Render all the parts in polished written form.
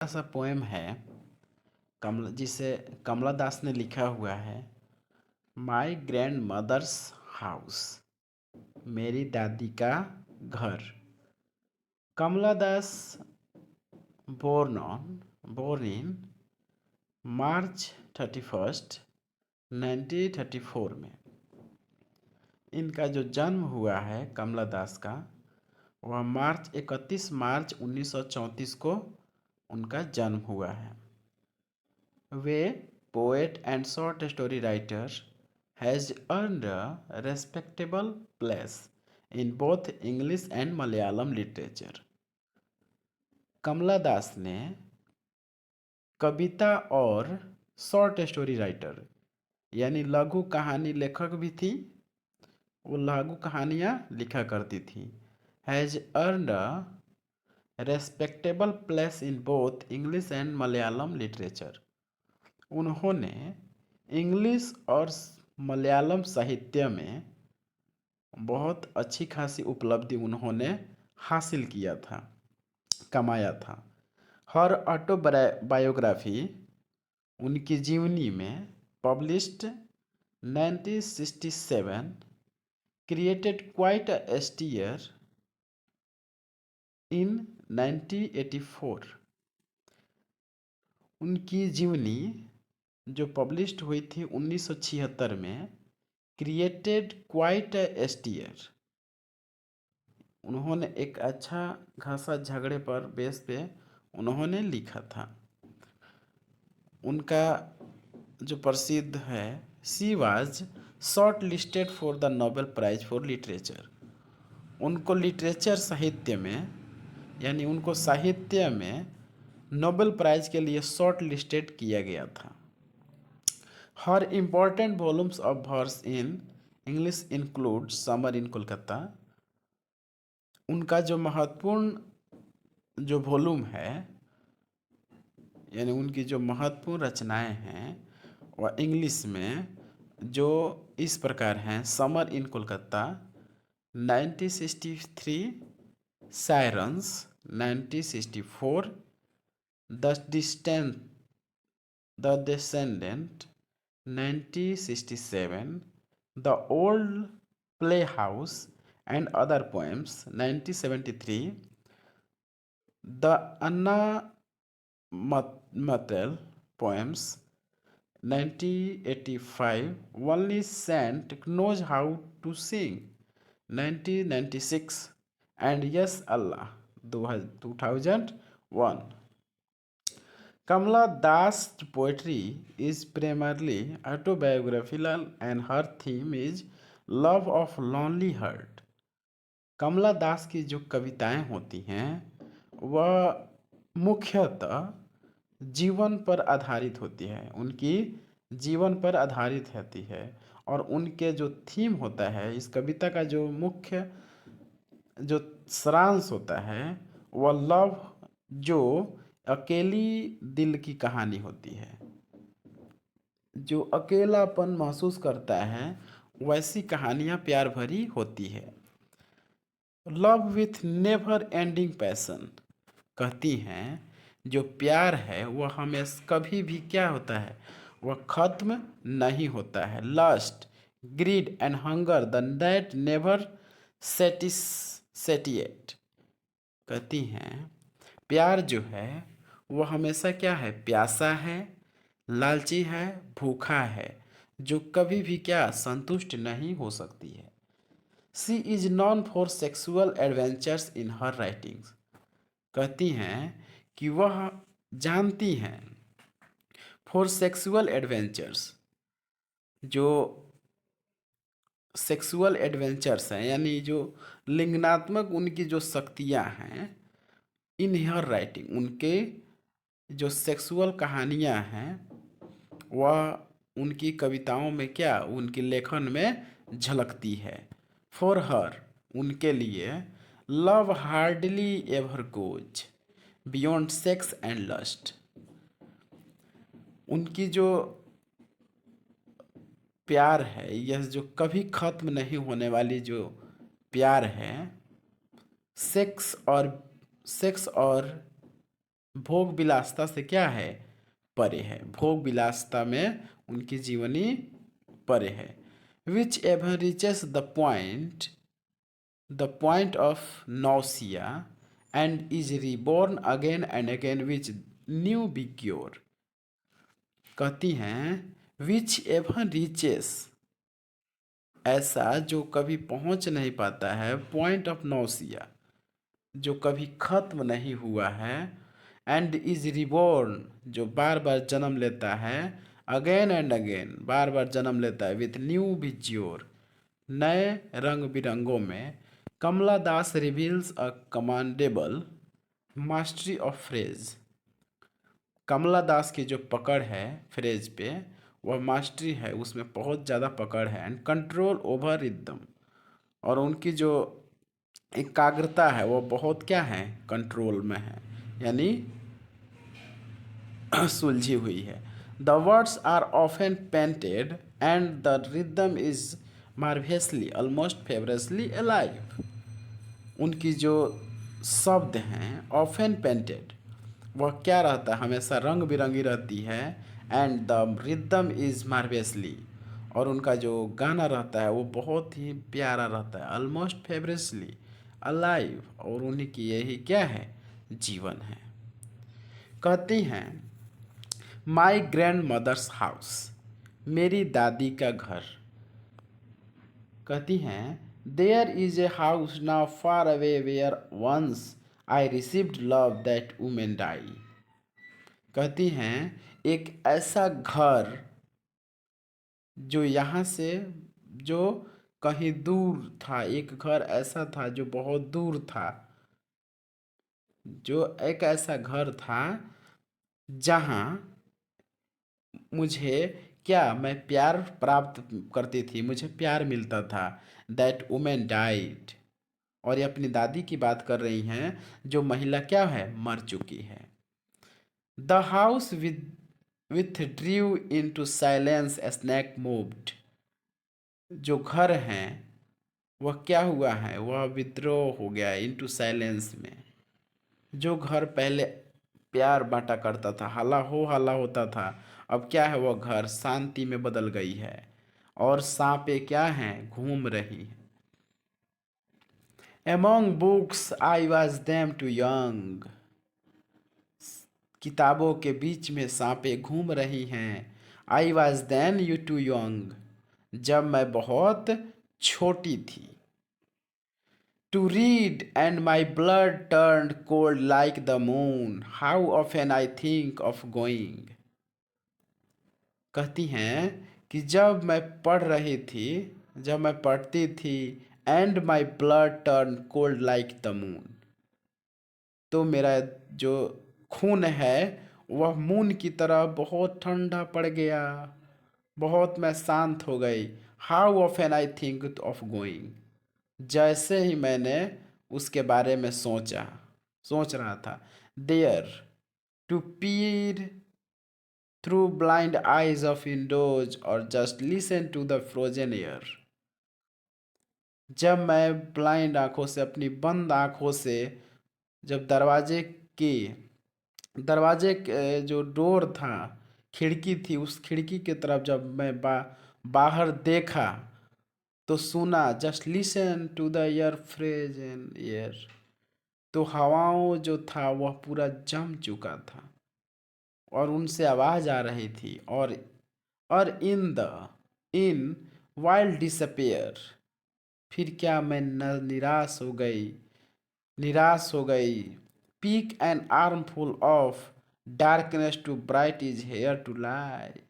सा पोएम है जिसे कमला दास ने लिखा हुआ है। माई ग्रैंड मदर्स हाउस, मेरी दादी का घर। कमला दास born in March 31, 1934 में। इनका जो जन्म हुआ है कमला दास का, वह 31 मार्च 1934 को उनका जन्म हुआ है। वे poet and short story writer has earned a respectable place in both English and Malayalam literature. Kamala Das ने कविता और शॉर्ट स्टोरी राइटर यानी लघु कहानी लेखक भी थी। वो लघु कहानियाँ लिखा करती थी। Has earned a respectable place in both English and Malayalam literature. उन्होंने इंग्लिश और मलयालम साहित्य में बहुत अच्छी खासी उपलब्धि उन्होंने हासिल किया था, कमाया था। हर ऑटोबायोग्राफी उनकी जीवनी में published 1967 created quite a stir in 1984। उनकी जीवनी जो पब्लिश्ड हुई थी 1976 में, क्रिएटेड क्वाइट अ स्टीयर, उन्होंने एक अच्छा खासा झगड़े पर बेस पे उन्होंने लिखा था। उनका जो प्रसिद्ध है, she was shortlisted for the Nobel prize for literature. उनको लिटरेचर साहित्य में यानी उनको साहित्य में नोबेल प्राइज के लिए शॉर्ट लिस्टेड किया गया था। हर important volumes of verse in English include summer in Kolkata. उनका जो महत्वपूर्ण जो वॉल्यूम है यानी उनकी जो महत्वपूर्ण रचनाएं हैं वह इंग्लिश में जो इस प्रकार हैं: summer in Kolkata 1963, sirens 1964, the distant the descendant 1967, the old play house and other poems 1973, the Anna Mattel poems 1985, Only Saint Knows How to Sing 1996, and Yes Allah 2001. Kamala Das' poetry is primarily autobiographical and her theme is love of lonely heart. कमला दास की जो कविताएं होती हैं वह मुख्यतः जीवन पर आधारित होती है, उनकी जीवन पर आधारित होती है। और उनके जो थीम होता है, इस कविता का जो मुख्य जो सारांश होता है वह लव, जो अकेली दिल की कहानी होती है। जो अकेलापन महसूस करता है वैसी कहानियाँ प्यार भरी होती है। Love with never ending passion, कहती हैं जो प्यार है वह हमेशा कभी भी क्या होता है, वह खत्म नहीं होता है। Lust, greed and hunger the that never satiate, कहती हैं प्यार जो है वह हमेशा क्या है, प्यासा है, लालची है, भूखा है, जो कभी भी क्या संतुष्ट नहीं हो सकती है। She is non for sexual adventures in her writings, कहती हैं कि वह जानती हैं फॉर सेक्सुअल एडवेंचर्स, जो सेक्सुअल एडवेंचर्स हैं यानी जो लिंगनात्मक उनकी जो शक्तियां हैं, इन हर राइटिंग, उनके जो सेक्सुअल कहानियां हैं वह उनकी कविताओं में क्या, उनके लेखन में झलकती है। फॉर हर, उनके लिए love hardly ever goes beyond sex and lust, उनकी जो प्यार है यह जो कभी खत्म नहीं होने वाली जो प्यार है, सेक्स और भोग विलासता से क्या है, परे है। भोग विलासता में उनकी जीवनी परे है। Whichever reaches the point of nausea and is reborn again and again which new बिग्योर। कहती हैं विच एवर रीचेस, ऐसा जो कभी पहुंच नहीं पाता है, पॉइंट ऑफ नौसिया जो कभी खत्म नहीं हुआ है, एंड इज रिबॉर्न जो बार बार जन्म लेता है, अगेन एंड अगेन बार बार जन्म लेता है, विथ न्यू विज्योर नए रंग बिरंगों में। Kamala Das reveals a commendable mastery of phrase. Kamala Das की जो पकड़ है फ्रेज पे, वह मास्टरी है, उसमें बहुत ज़्यादा पकड़ है। एंड कंट्रोल ओवर रिदम, और उनकी जो एकाग्रता है वो बहुत क्या है, कंट्रोल में है, यानी सुलझी हुई है। The words are often painted and the rhythm is marvellously almost feverishly alive. उनकी जो शब्द हैं ऑफन पेंटेड, वह क्या रहता है, हमेशा रंग बिरंगी रहती है। एंड द रिदम इज मार्वेसली, और उनका जो गाना रहता है वो बहुत ही प्यारा रहता है। ऑलमोस्ट फेवरसली अलाइव, और उन्हीं की यही क्या है, जीवन है। कहती हैं माई ग्रैंड मदर्स हाउस, मेरी दादी का घर। कहती हैं there is a house now far away where once I received love that women die. कहती हैं एक ऐसा घर जो यहाँ से, जो कहीं दूर था, एक घर ऐसा था जो बहुत दूर था, जो एक ऐसा घर था जहाँ मुझे क्या, मैं प्यार प्राप्त करती थी, मुझे प्यार मिलता था। दैट वुमेन डाइड, और ये अपनी दादी की बात कर रही हैं जो महिला क्या है, मर चुकी है। The house withdrew in to silence snake moved. जो घर हैं वह क्या हुआ है, वह विद्रोह हो गया इनटू साइलेंस में। जो घर पहले प्यार बांटा करता था, हल्ला होता था, अब क्या है, वह घर शांति में बदल गई है, और सांपें क्या हैं, घूम रही हैं। Among books I was them too young, किताबों के बीच में सांपें घूम रही हैं। I was then you too young, जब मैं बहुत छोटी थी। To read and my blood turned cold like the moon, how often I think of going। कहती हैं कि जब मैं पढ़ रही थी, जब मैं पढ़ती थी, and my blood turn cold like the moon, तो मेरा जो खून है वह मून की तरह बहुत ठंडा पड़ गया, बहुत मैं शांत हो गई। How often I think of going, जैसे ही मैंने उसके बारे में सोच रहा था। There to peer through blind eyes of windows और just listen to the frozen air. जब मैं ब्लाइंड आंखों से, अपनी बंद आंखों से, जब की दरवाजे के जो डोर था, खिड़की थी, उस खिड़की की तरफ जब मैं बाहर देखा तो सुना, just listen to the air phrase and air, तो हवाओं जो था वह पूरा जम चुका था और उनसे आवाज आ रही थी। और इन वाइल्ड डिसअपेयर, फिर क्या मैं निराश हो गई। Peek an armful of darkness to bright is here to lie.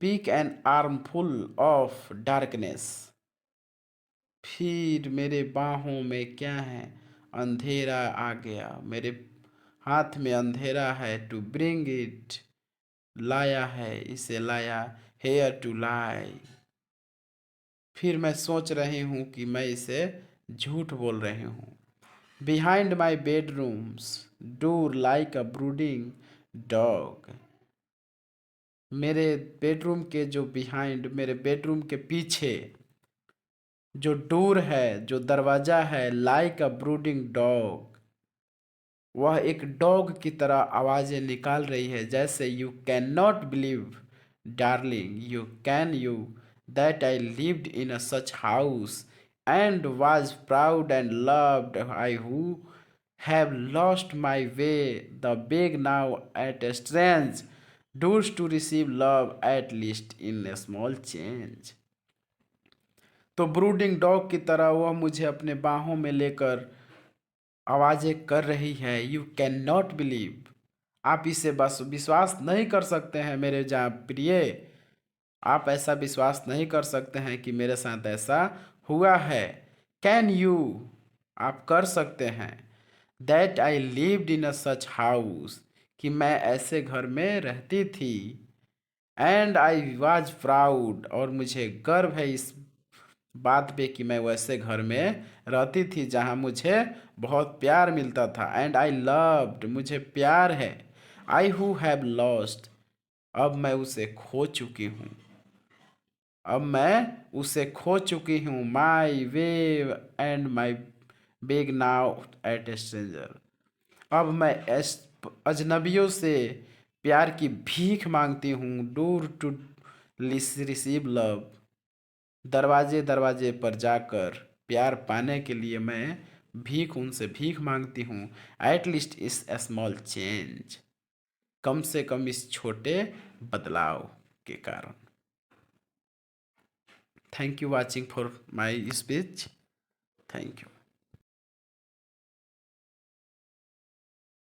Peek an armful of darkness, फिर मेरे बाहों में क्या है, अंधेरा आ गया, मेरे हाथ में अंधेरा है। टू ब्रिंग इट, लाया है, इसे लाया। हेयर टू लाई, फिर मैं सोच रही हूँ कि मैं इसे झूठ बोल रही हूँ। Behind my bedrooms door like a brooding dog, मेरे बेडरूम के पीछे जो डोर है, जो दरवाज़ा है, लाइक अ ब्रूडिंग डॉग, वह एक डॉग की तरह आवाज़ें निकाल रही है, जैसे you can not believe darling you can you that I lived in a such house and was proud and loved I who have lost my way, the beg now at a strange doors to receive love at least in a small change। तो brooding dog की तरह वह मुझे अपने बाहों में लेकर आवाज़ें कर रही है। यू कैन नॉट बिलीव, आप इसे बस विश्वास नहीं कर सकते हैं मेरे जहाँ प्रिय, आप ऐसा विश्वास नहीं कर सकते हैं कि मेरे साथ ऐसा हुआ है। कैन यू, आप कर सकते हैं। That I lived in a such house, कि मैं ऐसे घर में रहती थी। एंड आई वॉज प्राउड, और मुझे गर्व है इस बात पे कि मैं वैसे घर में रहती थी जहाँ मुझे बहुत प्यार मिलता था। एंड आई लव्ड, मुझे प्यार है। आई हु हैव लॉस्ट, अब मैं उसे खो चुकी हूँ, अब मैं उसे खो चुकी हूँ। My way and my beg now at a stranger, अब मैं अजनबियों से प्यार की भीख मांगती हूँ। डोर टू रिसीव लव, दरवाजे दरवाजे पर जाकर प्यार पाने के लिए मैं भीख उनसे भीख मांगती हूँ। एट लीस्ट इस स्मॉल चेंज, कम से कम इस छोटे बदलाव के कारण। Thank you watching for my speech. Thank you.